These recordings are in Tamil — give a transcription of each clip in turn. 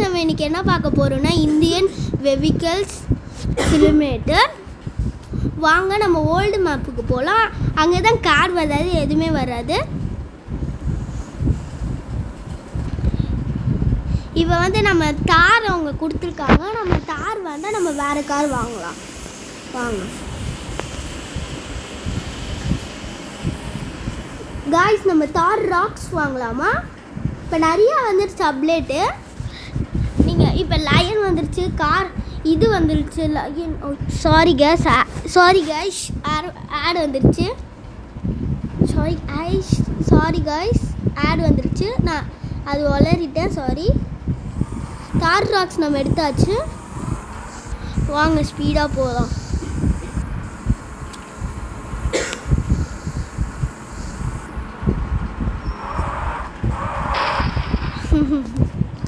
நம்ம இன்னைக்கு என்ன பார்க்க போறோம்னா இந்தியன் வெஹிக்கிள்ஸ் கிலோமீட்டர். வாங்க நம்ம ஓல்டு மேப்புக்கு போகலாம். அங்கே தான் கார் வராது, எதுவுமே வராது. இப்போ நம்ம தார் அவங்க கொடுத்துருக்காங்க. நம்ம தார் வேண்டாம், நம்ம வேறு கார் வாங்கலாம். வாங்க காய்ஸ், நம்ம தார் ராக்ஸ் வாங்கலாமா? இப்போ நிறையா வந்துருச்சு அப்டேட்டு. நீங்கள் இப்போ லயன் வந்துருச்சு, கார் இது வந்துருச்சு, லயன் சாரி கைஸ் ஆட் வந்துருச்சு. சாரி கைஸ் ஆட் வந்துருச்சு. நான் அது வளரிட்டேன், சாரி. தார் ராக்ஸ் நம்ம எடுத்தாச்சு. வாங்க ஸ்பீடாக போகலாம்.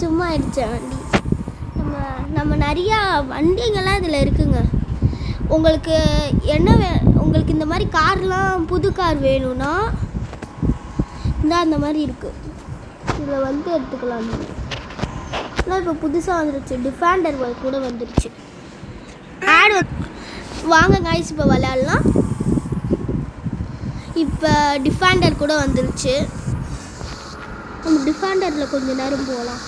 சும்மா ஆயிடுச்சு வண்டி. நம்ம நிறையா வண்டிங்கெல்லாம் இதில் இருக்குங்க. உங்களுக்கு உங்களுக்கு இந்த மாதிரி கார்லாம் புது கார் வேணும்னா இந்த மாதிரி இருக்குது, இதில் எடுத்துக்கலாம். ஆனால் இப்போ புதுசாக வந்துருச்சு, டிஃபெண்டர் கூட வந்துருச்சு. ஆட் வாங்க காய்ஸ் இப்போ விளையாடலாம். இப்போ டிஃபெண்டர் கூட வந்துருச்சு. நம்ம டிஃபெண்டரில் கொஞ்சம் நேரம் போகலாம்.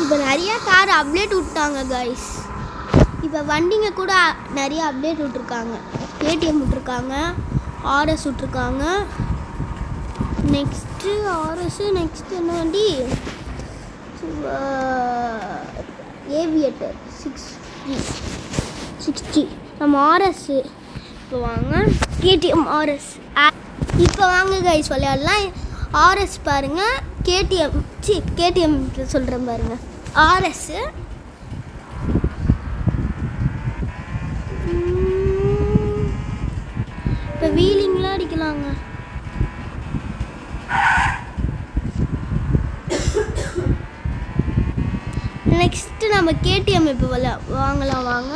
இப்போ நிறையா கார் அப்டேட் விட்டாங்க கைஸ். இப்போ வண்டிங்க கூட நிறைய அப்டேட் விட்ருக்காங்க. கேடிஎம் விட்ருக்காங்க, ஆர்எஸ் விட்ருக்காங்க. நெக்ஸ்ட்டு நெக்ஸ்ட்டு என்ன வண்டி? ஏவியேட்டர் 60. நம்ம ஆர்எஸ். இப்போ வாங்க கேடிஎம் ஆர்எஸ். இப்போ வாங்க கைஸ் விளையாடலாம். ஆர்எஸ் பாருங்கள், கேடிஎம் சொல்கிறேன் பாருங்கள். ஆர்எஸ் இப்போ வீலிங்லாம் அடிக்கலாங்க. நெக்ஸ்ட்டு நம்ம கேடிஎம் இப்போ வாங்கலாம். வாங்க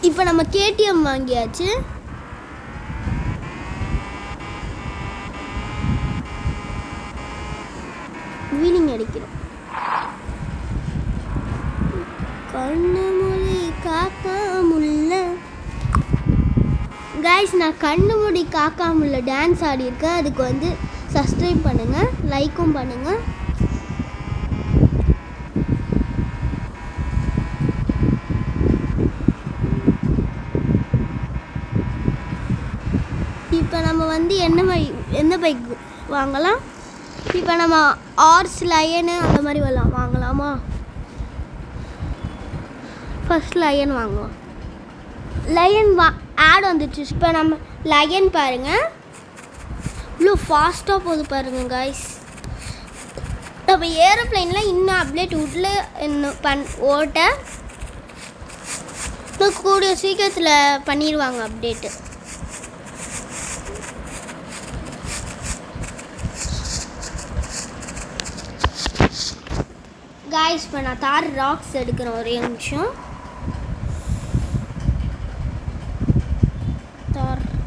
இப்போ நம்ம கேடிஎம் வாங்கியாச்சு. வீலிங் அடிக்கிறோம். கண்ணுமொழி காக்காமுல்ல கைஸ், நான் கண்ணுமொழி காக்காமுல்ல டான்ஸ் ஆடியிருக்கேன். அதுக்கு சப்ஸ்கிரைப் பண்ணுங்கள், லைக்கும் பண்ணுங்கள். இப்போ நம்ம என்ன பைக் வாங்கலாம்? இப்போ நம்ம ஆர்ஸ் லயனு அந்த மாதிரி வாங்கலாமா? ஃபர்ஸ்ட் லயன் வாங்குவோம். லயன் ஆட் வந்துச்சு. இப்போ நம்ம லயன் பாருங்கள், இவ்வளோ ஃபாஸ்ட்டாக போகுது பாருங்கள் கைஸ். நம்ம ஏரோப்ளைனில் இன்னும் அப்டேட் விடல, இன்னும் ஓட்ட இன்னும் கூடிய சீக்கிரத்தில் பண்ணிடுவாங்க அப்டேட்டு. காய்ஸ், இப்போ நான் தார் ராக்ஸ் எடுக்கிறேன். ஒரே நிமிஷம்.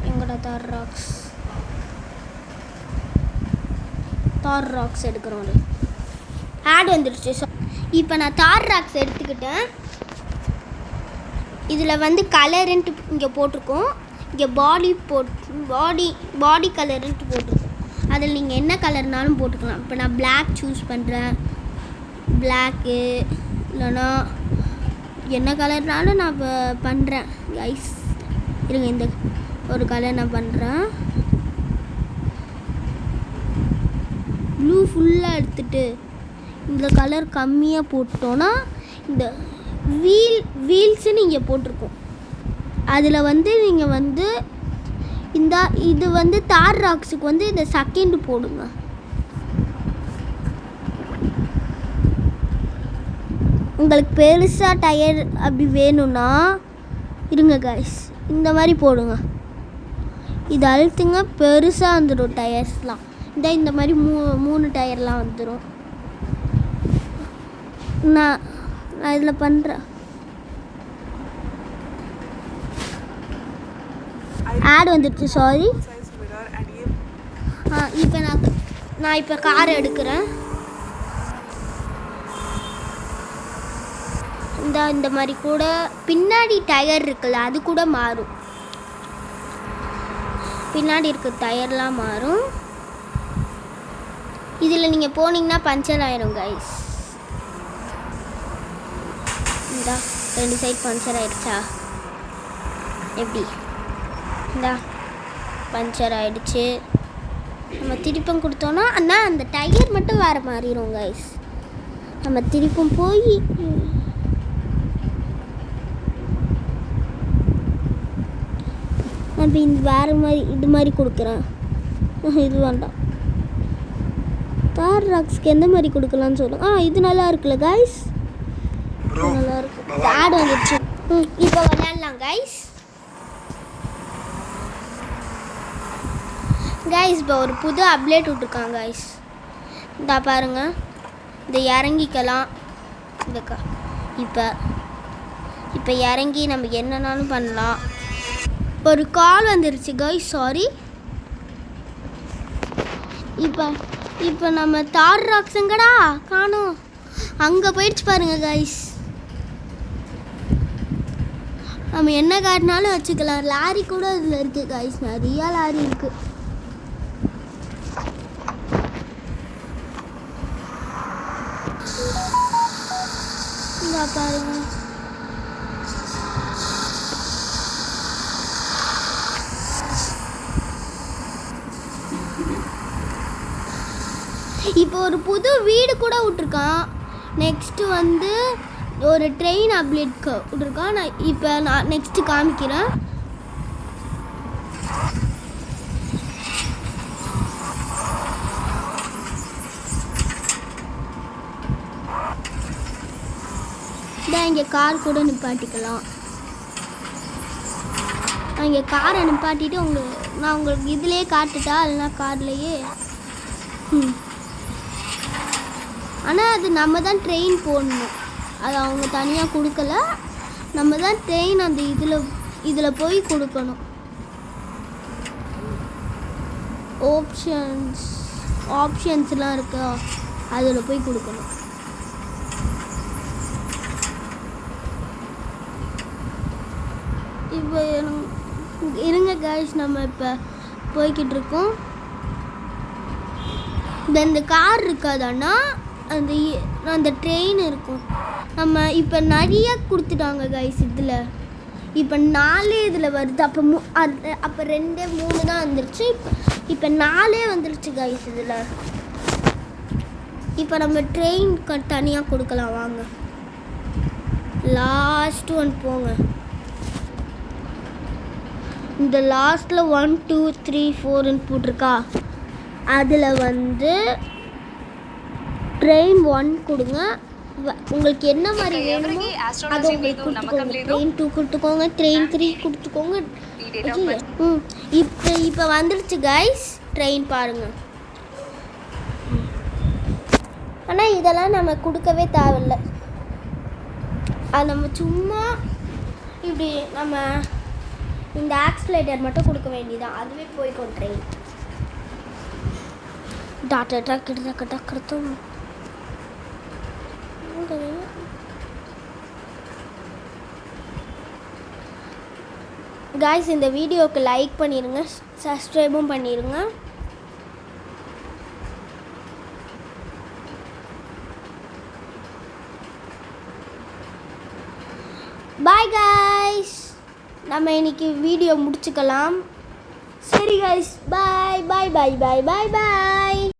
எங்கடா தார் ராக்ஸ் எடுக்கிறோம். ஆட் வந்துடுச்சு. இப்போ நான் தார் ராக்ஸ் எடுத்துக்கிட்டேன். இதில் கலருன்ட்டு இங்கே போட்டிருக்கோம். இங்கே பாடி கலருன்ட்டு போட்டிருக்கோம். அதில் நீங்கள் என்ன கலர்னாலும் போட்டுக்கலாம். இப்போ நான் பிளாக் சூஸ் பண்ணுறேன். பிளாக்கு இல்லைனா என்ன கலர்னாலும் நான் இப்போ பண்ணுறேன் கைஸ். இருங்க, இந்த ஒரு கலர் நான் பண்ணுறேன். ப்ளூ ஃபுல்லாக எடுத்துகிட்டு இந்த கலர் கம்மியாக போட்டோன்னா இந்த வீல்ஸுன்னு இங்கே போட்டிருக்கோம். அதில் நீங்கள் இது தார் ராக்ஸுக்கு இந்த செகண்ட் போடுங்க. உங்களுக்கு பெருசாக டயர் அப்படி வேணும்னா இருங்க கைஸ், இந்த மாதிரி போடுங்க. இது அழுத்துங்க, பெருசாக வந்துடும் டயர்ஸ்லாம். இந்த மாதிரி 3 டயர்லாம் வந்துடும். நான் நான் இதில் பண்ணுறேன். ஆட் வந்துடுச்சு, சாரி. இப்போ நான் இப்போ கார் எடுக்கிறேன். இந்த மாதிரி கூட பின்னாடி டயர் இருக்குல்ல, அது கூட மாறும். பின்னாடி இருக்க டயர்லாம் மாறும். இதில் நீங்கள் போனீங்கன்னா பஞ்சர் ஆயிரும் கைஸ். இந்தா 2 சைட் பஞ்சர் ஆயிடுச்சா? எப்படி? இந்தா பஞ்சர் ஆயிடுச்சு. நம்ம திருப்பம் கொடுத்தோன்னா அண்ணா அந்த டயர் மட்டும் வேறு மாறிடும் கைஸ். நம்ம திருப்பம் போய் அப்போ இந்த வேறு மாதிரி இது மாதிரி கொடுக்குறேன். இது வேண்டாம். தார் ராக்ஸ்க்கு எந்த மாதிரி கொடுக்கலான்னு சொல்லுங்கள். இது நல்லா இருக்குல்ல கைஸ், நல்லா இருக்கு. ஆட் வந்துடுச்சு. இப்போ விளையாடலாம் கைஸ். இப்போ ஒரு புது அப்டேட் விட்ருக்காங்க கைஸ். இந்த பாருங்கள், இந்த இறங்கிக்கலாம். இதுக்கா இப்போ இறங்கி நம்ம என்னன்னாலும் பண்ணலாம். ஒரு கால் வந்துருச்சு கைஸ், சாரி. இப்போ நம்ம தார் ராக்ஸ் எங்கடா காணோம்? அங்கே போயிடுச்சு பாருங்க கைஸ். நம்ம என்ன காட்டினாலும் வச்சுக்கலாம். லாரி கூட இதில் இருக்குது கைஸ், நிறையா லாரி இருக்குது. இந்த பாருங்க, இப்போ ஒரு புது வீடு கூட விட்ருக்கான். நெக்ஸ்ட்டு வந்து ஒரு ட்ரெயின் அப்டேட் விட்ருக்கான். நான் நெக்ஸ்ட்டு காமிக்கிறேன். இங்கே கார் கூட நிப்பாட்டிக்கலாம். இங்கே காரை நிப்பாட்டிட்டு நான் உங்களுக்கு இதிலே காட்டுட்டா இல்லைனா கார்லேயே. ஆனால் அது நம்ம தான் ட்ரெயின் போடணும், அது அவங்க தனியாக கொடுக்கல. நம்ம தான் ட்ரெயின் அந்த இதில் போய் கொடுக்கணும். ஆப்ஷன்ஸ்லாம் இருக்கா, அதில் போய் கொடுக்கணும். இப்போ இருங்க கைஸ், நம்ம இப்போ போய்கிட்டு இருக்கோம். இந்த கார் இருக்காதான்னா அந்த ட்ரெயின் இருக்கும். நம்ம இப்போ நிறைய கொடுத்துட்டாங்க கைஸ். இதில் இப்போ 4 இதில் வருது. அப்போ 2 3 தான் வந்துருச்சு. இப்போ 4 வந்துருச்சு கைஸ் இதில். இப்போ நம்ம ட்ரெயின் தனியாக கொடுக்கலாம். வாங்க லாஸ்ட் ஒன் போங்க. இந்த லாஸ்ட்டில் 1 2 3 4ன்னு போட்டிருக்கா, அதில் வந்து ட்ரெயின் 1 கொடுங்க. உங்களுக்கு என்ன மாதிரி வேணுமோ அதை உங்களுக்கு கொடுத்துக்கோங்க. ட்ரெயின் 2 கொடுத்துக்கோங்க, ட்ரெயின் 3 கொடுத்துக்கோங்க. இப்போ வந்துடுச்சு கைஸ் ட்ரெயின், பாருங்கள். ஆனால் இதெல்லாம் நம்ம கொடுக்கவே தேவையில்லை. அது நம்ம சும்மா இப்படி நம்ம இந்த ஆக்சிலேட்டர் மட்டும் கொடுக்க வேண்டியதான், அதுவே போய்க்கும் ட்ரெயின். டாட்டா டக்கு டக்கு டக்குறதும் கைஸ். இந்த வீடியோவுக்கு லைக் பண்ணிடுங்க, சப்ஸ்கிரைபும் பண்ணிடுங்க. பாய் கைஸ், நம்ம இன்னைக்கு வீடியோ முடிச்சுக்கலாம். சரி கைஸ், பாய் பாய் பாய் பாய் பாய் பாய்.